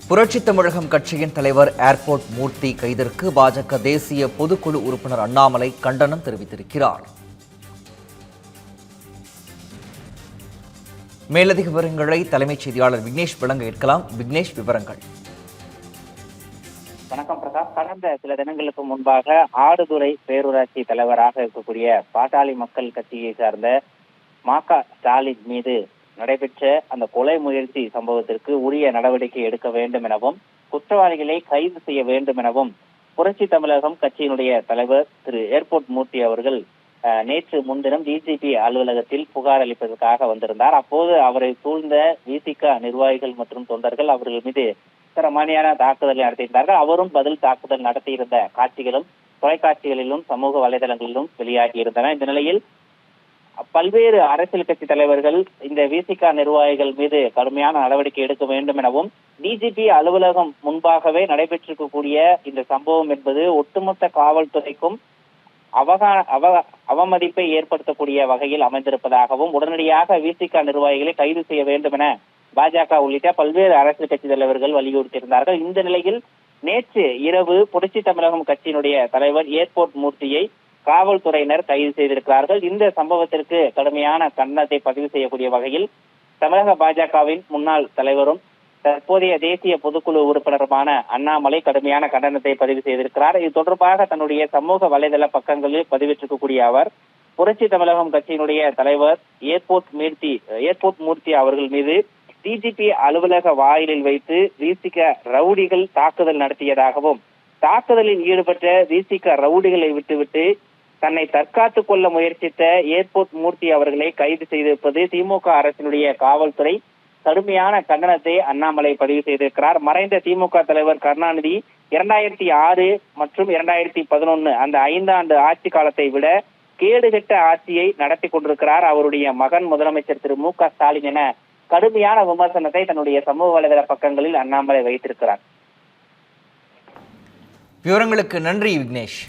புரட்சி தமிழகம் கட்சியின் தலைவர் ஏர்போர்ட் மூர்த்தி கைதிற்கு பாஜக தேசிய பொதுக்குழு உறுப்பினர் அண்ணாமலை கண்டனம் தெரிவித்திருக்கிறார். மேலதிக விவரங்களை தலைமைச் செய்தியாளர் விக்னேஷ் வழங்க கேட்கலாம். விக்னேஷ், விவரங்கள். வணக்கம் பிரகாஷ். கடந்த சில தினங்களுக்கு முன்பாக ஆடுதுறை பேரூராட்சி தலைவராக இருக்கக்கூடிய பாட்டாளி மக்கள் கட்சியை சார்ந்த மா.க. ஸ்டாலின் மீது நடைபெற்ற அந்த கொலை முயற்சி சம்பவத்திற்கு உரிய நடவடிக்கை எடுக்க வேண்டும் எனவும் குற்றவாளிகளை கைது செய்ய வேண்டும் எனவும் புரட்சி தமிழகம் கட்சியினுடைய தலைவர் திரு ஏர்போர்ட் மூர்த்தி அவர்கள் நேற்று முன்தினம் டிஜிபி அலுவலகத்தில் புகார் அளிப்பதற்காக வந்திருந்தார். அப்போது அவரை சூழ்ந்த விசிக நிர்வாகிகள் மற்றும் தொண்டர்கள் அவர்கள் மீது தரமானியான தாக்குதலை நடத்தியிருந்தார்கள். அவரும் பதில் தாக்குதல் நடத்தியிருந்த காட்சிகளும் தொலைக்காட்சிகளிலும் சமூக வலைதளங்களிலும் வெளியாகி இருந்தன. இந்த நிலையில் பல்வேறு அரசியல் கட்சி தலைவர்கள் இந்த விசிக நிர்வாகிகள் மீது கடுமையான நடவடிக்கை எடுக்க வேண்டும் எனவும் டிஜிபி அலுவலகம் முன்பாகவே நடைபெற்றிருக்கக்கூடிய இந்த சம்பவம் என்பது ஒட்டுமொத்த காவல்துறைக்கும் அவமதிப்பை ஏற்படுத்தக்கூடிய வகையில் அமைந்திருப்பதாகவும் உடனடியாக விசிக நிர்வாகிகளை கைது செய்ய வேண்டும் என பாஜக உள்ளிட்ட பல்வேறு அரசியல் கட்சி தலைவர்கள் வலியுறுத்தியிருந்தார்கள். இந்த நிலையில் நேற்று இரவு புரட்சி தமிழகம் கட்சியினுடைய தலைவர் ஏர்போர்ட் மூர்த்தியை காவல்துறையினர் கைது செய்திருக்கிறார்கள். இந்த சம்பவத்திற்கு கடுமையான கண்டனத்தை பதிவு செய்யக்கூடிய வகையில் தமிழக பாஜகவின் முன்னாள் தலைவரும் தற்போதைய தேசிய பொதுக்குழு உறுப்பினருமான அண்ணாமலை கடுமையான கண்டனத்தை பதிவு செய்திருக்கிறார். இது தொடர்பாக தன்னுடைய சமூக வலைதள பக்கங்களில் பதிவிட்டிருக்கக்கூடிய அவர் புரட்சி தமிழகம் கட்சியினுடைய தலைவர் ஏர்போர்ட் மூர்த்தி அவர்கள் மீது டிஜிபி அலுவலக வாயிலில் வைத்து விசிக ரவுடிகள் தாக்குதல் நடத்தியதாகவும் தாக்குதலில் ஈடுபட்ட விசிக ரவுடிகளை விட்டுவிட்டு தன்னை தற்காத்துக் கொள்ள முயற்சித்த ஏர்போர்ட் மூர்த்தி அவர்களை கைது செய்திருப்பது திமுக அரசினுடைய காவல்துறை கடுமையான கண்டனத்தை அண்ணாமலை பதிவு செய்திருக்கிறார். மறைந்த திமுக தலைவர் கருணாநிதி 2006 மற்றும் 2011 அந்த 5 ஆண்டு ஆட்சி காலத்தை விட கேடுகெட்ட ஆட்சியை நடத்தி கொண்டிருக்கிறார் அவருடைய மகன் முதலமைச்சர் திரு மு.க. ஸ்டாலின் என கடுமையான விமர்சனத்தை தன்னுடைய சமூக வலைதள பக்கங்களில் அண்ணாமலை வைத்திருக்கிறார். விவரங்களுக்கு நன்றி விக்னேஷ்.